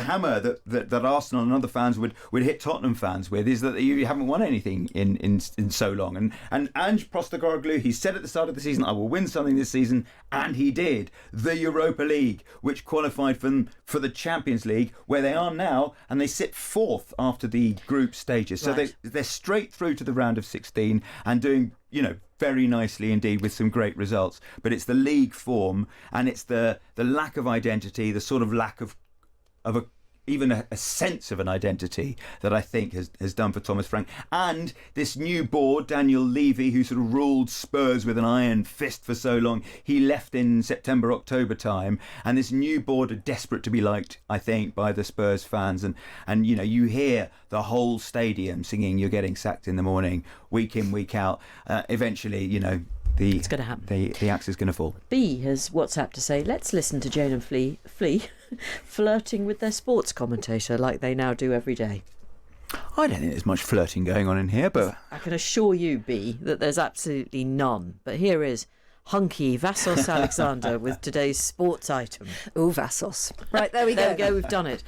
hammer that Arsenal and other fans would hit Tottenham fans with is that you haven't won anything in so long. And Ange Postecoglou, he said at the start of the season, I will win something this season, and he did. The Europa League, which qualified for the Champions League, where they are now, and they sit fourth after the group stages. So they're straight through to the round of 16 and doing, very nicely indeed with some great results. But it's the league form, and it's the lack of identity, the sort of lack of even a sense of an identity that I think has done for Thomas Frank. And this new board, Daniel Levy, who sort of ruled Spurs with an iron fist for so long, he left in September, October time, and this new board are desperate to be liked, I think, by the Spurs fans. And you hear the whole stadium singing "You're getting sacked in the morning," week in, week out. Eventually, it's going to happen. The axe is going to fall. B has WhatsApp to say, let's listen to Jane and Flea flirting with their sports commentator like they now do every day. I don't think there's much flirting going on in here, but I can assure you, B, that there's absolutely none. But here is hunky Vassos Alexander with today's sports item. Oh, Vassos. Right, there we go. There we go, we've done it.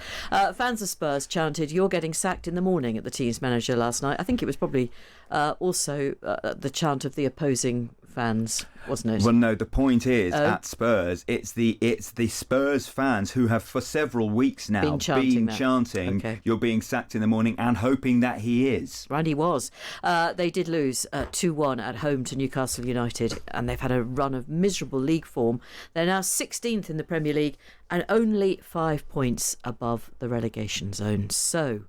Fans of Spurs chanted, "You're getting sacked in the morning" at the team's manager last night. I think it was probably also the chant of the opposing fans, wasn't it? Well, no, the point is, at Spurs, it's the Spurs fans who have for several weeks now been chanting okay. "You're being sacked in the morning," and hoping that he is. And he was. They did lose 2-1 at home to Newcastle United, and they've had a run of miserable league form. They're now 16th in the Premier League and only 5 points above the relegation zone. So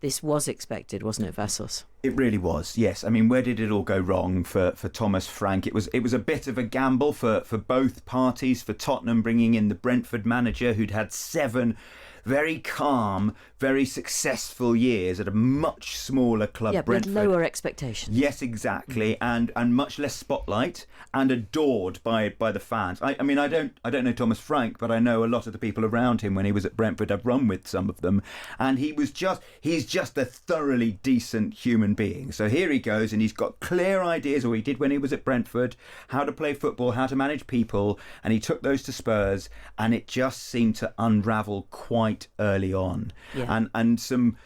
this was expected, wasn't it, Vassos? It really was, yes. I mean, where did it all go wrong for Thomas Frank? It was a bit of a gamble for both parties, for Tottenham bringing in the Brentford manager who'd had 7 very calm, very successful years at a much smaller club, Brentford. With lower expectations. Yes, exactly, and much less spotlight, and adored by the fans. I mean, I don't know Thomas Frank, but I know a lot of the people around him when he was at Brentford. I've run with some of them, and he's just a thoroughly decent human being. So here he goes, and he's got clear ideas, or he did when he was at Brentford, how to play football, how to manage people, and he took those to Spurs, and it just seemed to unravel quite early on. Yeah. And some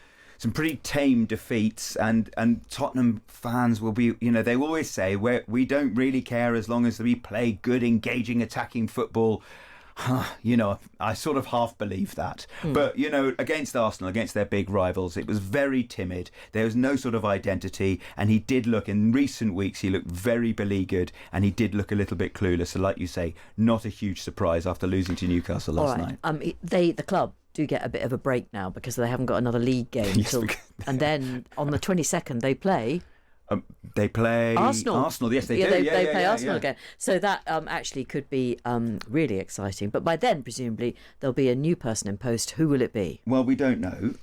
pretty tame defeats, and Tottenham fans will be, they always say we don't really care as long as we play good, engaging, attacking football. I sort of half believe that. But, against Arsenal, against their big rivals, it was very timid. There was no sort of identity, and he did look, in recent weeks, he looked very beleaguered, and he did look a little bit clueless. So like you say, not a huge surprise after losing to Newcastle last night. The club do get a bit of a break now because they haven't got another league game and then on the 22nd they play Arsenal. Yes, they do. They play Arsenal again. So that actually could be really exciting. But by then, presumably, there'll be a new person in post. Who will it be? Well, we don't know.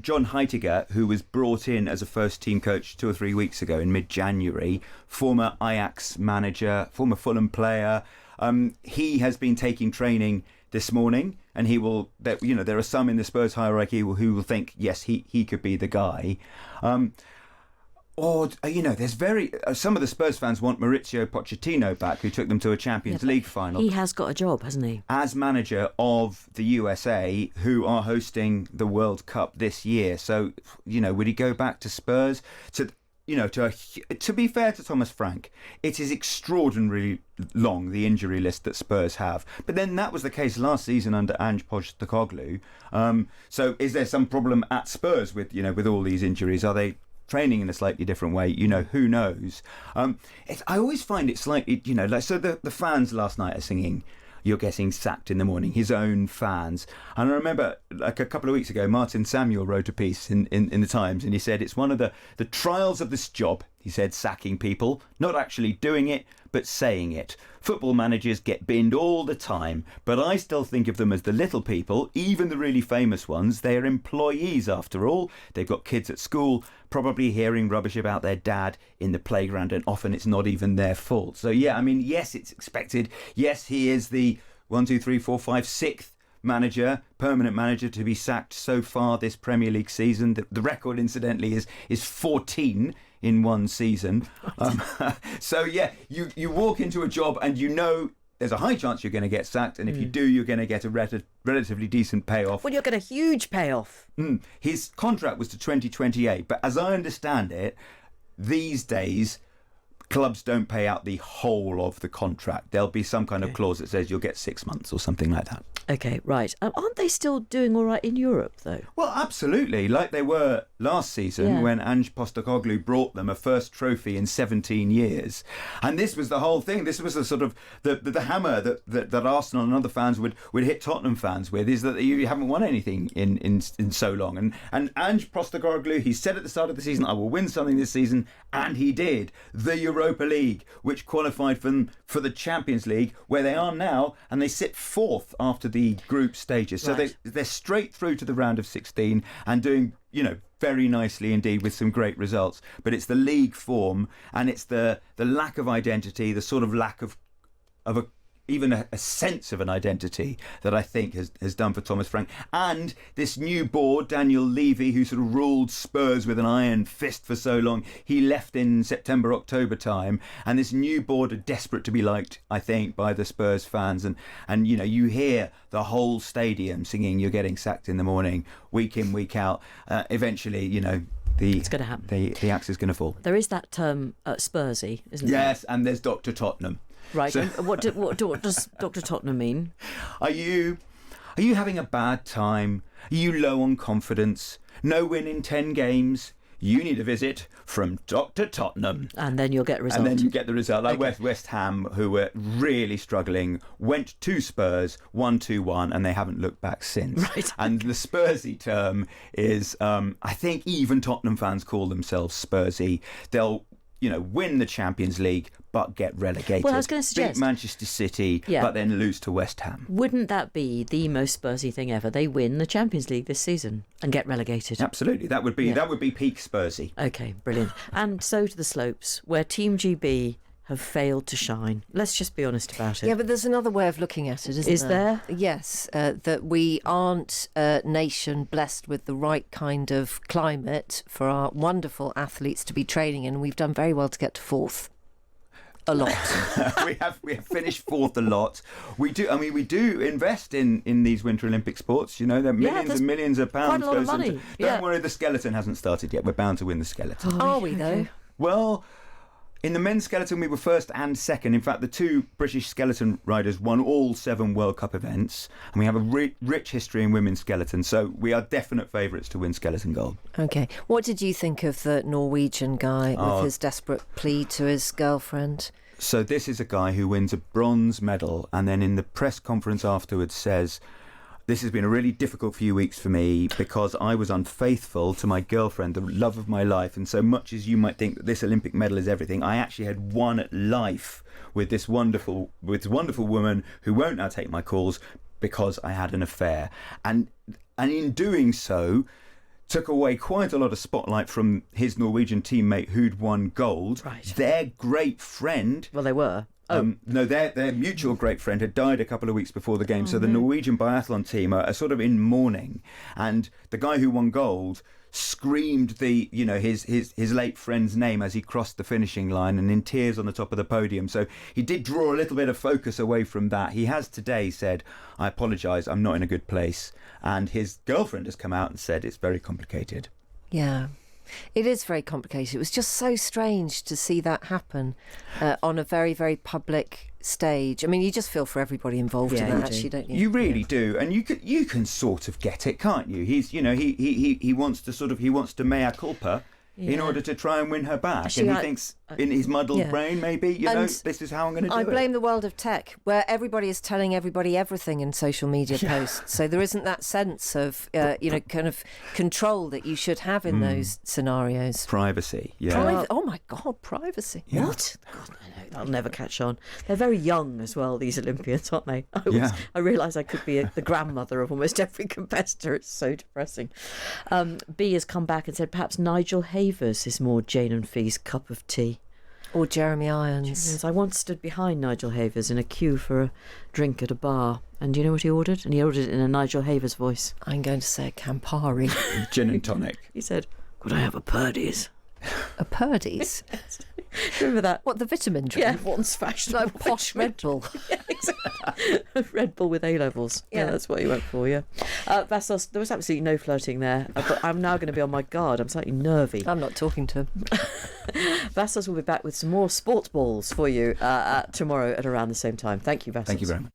John Heitinga, who was brought in as a first-team coach 2 or 3 weeks ago in mid-January, former Ajax manager, former Fulham player, he has been taking training this morning, and he will. There are some in the Spurs hierarchy who will think, yes, he could be the guy. Or, there's some of the Spurs fans want Maurizio Pochettino back, who took them to a Champions League final. He has got a job, hasn't he? As manager of the USA, who are hosting the World Cup this year. So, would he go back to Spurs? To be fair to Thomas Frank, it is extraordinarily long, the injury list that Spurs have. But then that was the case last season under Ange Postecoglou. So is there some problem at Spurs with all these injuries? Are they training in a slightly different way? Who knows? I always find it slightly, so the fans last night are singing "You're getting sacked in the morning," his own fans. And I remember, like a couple of weeks ago, Martin Samuel wrote a piece in the Times, and he said it's one of the trials of this job, he said, sacking people, not actually doing it, but saying it. Football managers get binned all the time, but I still think of them as the little people, even the really famous ones. They are employees after all. They've got kids at school, probably hearing rubbish about their dad in the playground, and often it's not even their fault. So yes, it's expected. Yes, he is the 6th permanent manager to be sacked so far this Premier League season. The record, incidentally, is 14 in one season. So you walk into a job and there's a high chance you're going to get sacked, and if you do, you're going to get a relatively decent payoff. Well, you'll get a huge payoff. His contract was to 2028, but as I understand it, these days clubs don't pay out the whole of the contract. There'll be some kind of clause that says you'll get 6 months or something like that. Okay, right. Aren't they still doing all right in Europe, though? Well, absolutely, like they were last season when Ange Postecoglou brought them a first trophy in 17 years. And this was the whole thing. This was the sort of the hammer that Arsenal and other fans would hit Tottenham fans with, is that you haven't won anything in so long. And Ange Postecoglou, he said at the start of the season, I will win something this season, and he did. The Europa League, which qualified for the Champions League, where they are now, and they sit fourth after the group stages. So they're straight through to the round of 16 and doing, very nicely indeed with some great results. But it's the league form, and it's the lack of identity, the sort of lack of even a sense of an identity that I think has done for Thomas Frank. And this new board, Daniel Levy, who sort of ruled Spurs with an iron fist for so long, he left in September, October time. And this new board are desperate to be liked, I think, by the Spurs fans. And you hear the whole stadium singing "You're getting sacked in the morning," week in, week out. Eventually, it's going to happen. The axe is going to fall. There is that term Spursy, isn't there? Yes, and there's Dr. Tottenham. Right. So, and what does Dr. Tottenham mean? Are you having a bad time? Are you low on confidence? No win in 10 games? You need a visit from Dr. Tottenham. And then you'll get a result. And then you get the result. Like Okay. West Ham, who were really struggling, went to Spurs, won 2-1, and they haven't looked back since. Right. And the Spursy term is, I think even Tottenham fans call themselves Spursy. They'll win the Champions League but get relegated. Well, I was going to suggest beat Manchester City, but then lose to West Ham. Wouldn't that be the most Spursy thing ever? They win the Champions League this season and get relegated. Absolutely, that would be peak Spursy. Okay, brilliant. And so to the slopes, where Team GB have failed to shine. Let's just be honest about it. Yeah, but there's another way of looking at it, isn't there? Is there? Yes, that we aren't a nation blessed with the right kind of climate for our wonderful athletes to be training in. We've done very well to get to fourth. A lot. we have finished fourth a lot. We do invest in these Winter Olympic sports. There are millions and millions of pounds quite a lot of goes money. into. Don't worry, the skeleton hasn't started yet. We're bound to win the skeleton. Are we, though? Well, in the men's skeleton, we were first and second. In fact, the two British skeleton riders won all 7 World Cup events. And we have a rich history in women's skeleton. So we are definite favourites to win skeleton gold. Okay. What did you think of the Norwegian guy with his desperate plea to his girlfriend? So this is a guy who wins a bronze medal and then in the press conference afterwards says, "This has been a really difficult few weeks for me because I was unfaithful to my girlfriend, the love of my life. And so much as you might think that this Olympic medal is everything, I actually had one life with this wonderful woman who won't now take my calls because I had an affair." And in doing so, took away quite a lot of spotlight from his Norwegian teammate who'd won gold. Right. Their great friend. Well, they were. No, their mutual great friend had died a couple of weeks before the game. So the Norwegian biathlon team are sort of in mourning. And the guy who won gold screamed his late friend's name as he crossed the finishing line and in tears on the top of the podium. So he did draw a little bit of focus away from that. He has today said, "I apologise, I'm not in a good place." And his girlfriend has come out and said it's very complicated. Yeah. It is very complicated. It was just so strange to see that happen on a very, very public stage. I mean, you just feel for everybody involved in that, actually, don't you? You really do, and you can sort of get it, can't you? He's he wants to mea culpa in order to try and win her back, Actually, and he thinks in his muddled brain, maybe this is how I'm going to do it. I blame the world of tech, where everybody is telling everybody everything in social media posts. So there isn't that sense of kind of control that you should have in those scenarios. Privacy, yeah. Oh my God, privacy. Yeah. What? God, I know. That'll never catch on. They're very young as well, these Olympians, aren't they? I realise I could be the grandmother of almost every competitor. It's so depressing. B has come back and said perhaps Nigel Havers is more Jane and Fee's cup of tea. Or Jeremy Irons. I once stood behind Nigel Havers in a queue for a drink at a bar. And do you know what he ordered? And he ordered it in a Nigel Havers voice. I'm going to say Campari. Gin and tonic. He said, "Could I have a Purdy's?" A Purdy's? Remember that? What, the vitamin drink? Yeah, once fashionable. Like posh Red Bull. Yeah, exactly. Red Bull with A-levels. Yeah, that's what you went for, yeah. Vassos, there was absolutely no flirting there, but I'm now going to be on my guard. I'm slightly nervy. I'm not talking to him. Vassos will be back with some more sports balls for you tomorrow at around the same time. Thank you, Vassos. Thank you very much.